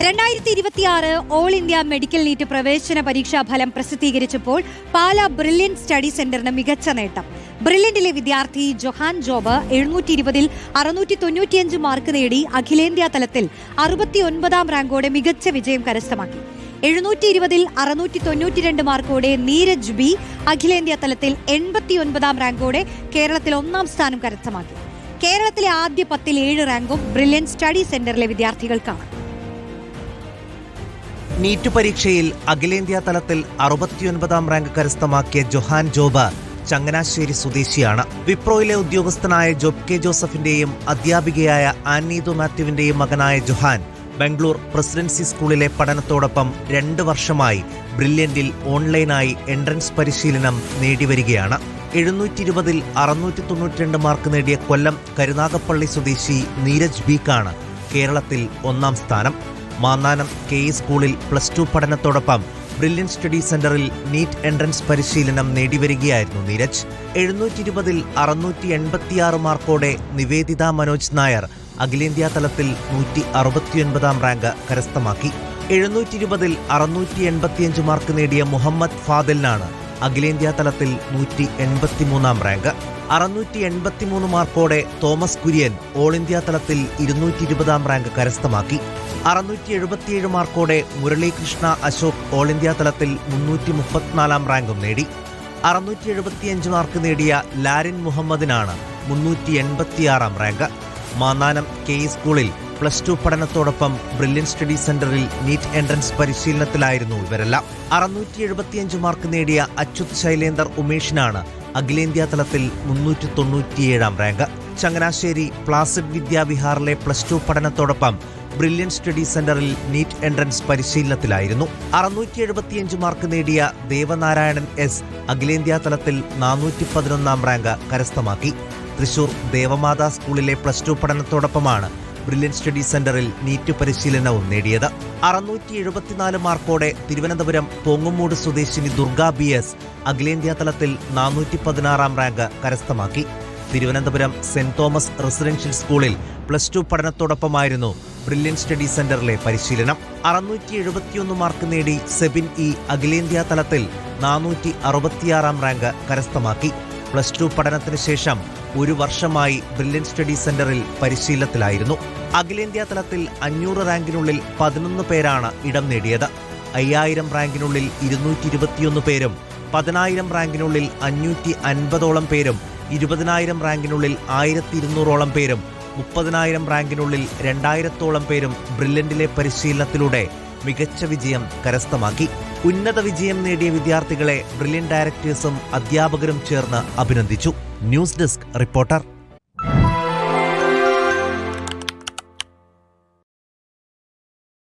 2026 all India medical NEET പ്രവേശന പരീക്ഷാ ഫലം പ്രസിദ്ധീകരിച്ചപ്പോൾ പാലാ ബ്രില്യന്റ് സ്റ്റഡി സെന്ററിന് മികച്ച നേട്ടം. ബ്രില്യന്റിലെ വിദ്യാർത്ഥി ജൊഹാൻ ജോബ് 720-ൽ 695 മാർക്ക് നേടി അഖിലേന്ത്യാ തലത്തിൽ 69-ാം റാങ്കോടെ മികച്ച വിജയം കരസ്ഥമാക്കി. 720-ൽ 692 മാർക്കോടെ നീരജ് ബി അഖിലേന്ത്യാ തലത്തിൽ 89-ാം റാങ്കോടെ കേരളത്തിൽ 1-ാം സ്ഥാനം കരസ്ഥമാക്കി. കേരളത്തിലെ ആദ്യ 10-ൽ 7 റാങ്കും ബ്രില്യന്റ് സ്റ്റഡി സെന്ററിലെ വിദ്യാർത്ഥികൾക്കാണ്. നീറ്റ് പരീക്ഷയിൽ അഖിലേന്ത്യാ തലത്തിൽ 69-ാം റാങ്ക് കരസ്ഥമാക്കിയ ജൊഹാൻ ജോബ് ചങ്ങനാശ്ശേരി സ്വദേശിയാണ്. വിപ്രോയിലെ ഉദ്യോഗസ്ഥനായ ജോബ് കെ ജോസഫിന്റെയും അധ്യാപികയായ ആന്നീതു മാത്യുവിന്റെയും മകനായ ജൊഹാൻ ബംഗളൂർ പ്രസിഡൻസി സ്കൂളിലെ പഠനത്തോടൊപ്പം 2 വർഷമായി ബ്രില്യന്റിൽ ഓൺലൈനായി എൻട്രൻസ് പരിശീലനം നേടിവരികയാണ്. 720-ൽ 692 മാർക്ക് നേടിയ കൊല്ലം കരുനാഗപ്പള്ളി സ്വദേശി നീരജ് ബിക്കാണ് കേരളത്തിൽ 1-ാം സ്ഥാനം. മാന്നാനം കെ സ്കൂളിൽ +2 പഠനത്തോടൊപ്പം ബ്രില്യന്റ് സ്റ്റഡി സെന്ററിൽ നീറ്റ് എൻട്രൻസ് പരിശീലനം നേടിവരികയായിരുന്നു നീരജ്. 720-ൽ 686 മാർക്കോടെ നിവേദിത മനോജ് നായർ അഖിലേന്ത്യാ തലത്തിൽ 169-ാം റാങ്ക് കരസ്ഥമാക്കി. 720-ൽ 685 മാർക്ക് നേടിയ മുഹമ്മദ് ഫാദിലിനാണ് അഖിലേന്ത്യാ തലത്തിൽ 183-ാം റാങ്ക്. 683 മാർക്കോടെ തോമസ് കുര്യൻ ഓൾ ഇന്ത്യാ തലത്തിൽ 220-ാം റാങ്ക് കരസ്ഥമാക്കി. 677 മാർക്കോടെ മുരളീകൃഷ്ണ അശോക് ഓൾ ഇന്ത്യാ തലത്തിൽ 334-ാം റാങ്കും നേടി. 675 മാർക്ക് നേടിയ ലാരിൻ മുഹമ്മദിനാണ് 386-ാം റാങ്ക്. മാന്നാനം കെ സ്കൂളിൽ +2 പഠനത്തോടൊപ്പം ബ്രില്യന്റ് സ്റ്റഡി സെന്ററിൽ നീറ്റ് എൻട്രൻസ് പരിശീലനത്തിലായിരുന്നു ഇവരെല്ലാം. 675 മാർക്ക് നേടിയ അച്യുത് ശൈലേന്ദർ ഉമേഷിനാണ് അഖിലേന്ത്യാ തലത്തിൽ 397-ാം റാങ്ക്. ചങ്ങനാശ്ശേരി പ്ലാസിഡ് വിദ്യാവിഹാറിലെ +2 പഠനത്തോടൊപ്പം ബ്രില്യന്റ് സ്റ്റഡി സെന്ററിൽ നീറ്റ് എൻട്രൻസ് പരിശീലനത്തിലായിരുന്നു. 675 മാർക്ക് നേടിയ ദേവനാരായണൻ എസ് അഖിലേന്ത്യാ തലത്തിൽ 411-ാം റാങ്ക് കരസ്ഥമാക്കി. തൃശൂർ ദേവമാതാ സ്കൂളിലെ +2 പഠനത്തോടൊപ്പമാണ് ബ്രില്യന്റ് സ്റ്റഡി സെന്ററിൽ നീറ്റ് പരിശീലനവും നേടിയത്. 674 മാർക്കോടെ തിരുവനന്തപുരം പോങ്ങുമൂട് സ്വദേശിനി ദുർഗ BS അഖിലേന്ത്യാ തലത്തിൽ 416-ാം റാങ്ക് കരസ്ഥമാക്കി. തിരുവനന്തപുരം സെന്റ് തോമസ് റെസിഡൻഷ്യൽ സ്കൂളിൽ +2 പഠനത്തോടൊപ്പമായിരുന്നു ബ്രില്യന്റ് സ്റ്റഡി സെന്ററിലെ പരിശീലനം. 671 മാർക്ക് നേടി സെബിൻ അഖിലേന്ത്യാ തലത്തിൽ 466-ാം റാങ്ക് കരസ്ഥമാക്കി. +2 പഠനത്തിന് ശേഷം 1 വർഷമായി ബ്രില്യന്റ് സ്റ്റഡി സെന്ററിൽ പരിശീലനത്തിലായിരുന്നു. അഖിലേന്ത്യാ തലത്തിൽ 500 റാങ്കിനുള്ളിൽ 11 പേരാണ് ഇടം നേടിയത്. 5000 റാങ്കിനുള്ളിൽ 221 പേരും 10,000 റാങ്കിനുള്ളിൽ 550ഓളം പേരും 20,000 റാങ്കിനുള്ളിൽ 1200ഓളം പേരും 30,000 റാങ്കിനുള്ളിൽ 2000ഓളം പേരും ബ്രില്യന്റിലെ പരിശീലനത്തിലൂടെ മികച്ച വിജയം കരസ്ഥമാക്കി. ഉന്നത വിജയം നേടിയ വിദ്യാർത്ഥികളെ ബ്രില്യന്റ് ഡയറക്ടേഴ്സും അധ്യാപകരും ചേർന്ന് അഭിനന്ദിച്ചു. News desk reporter.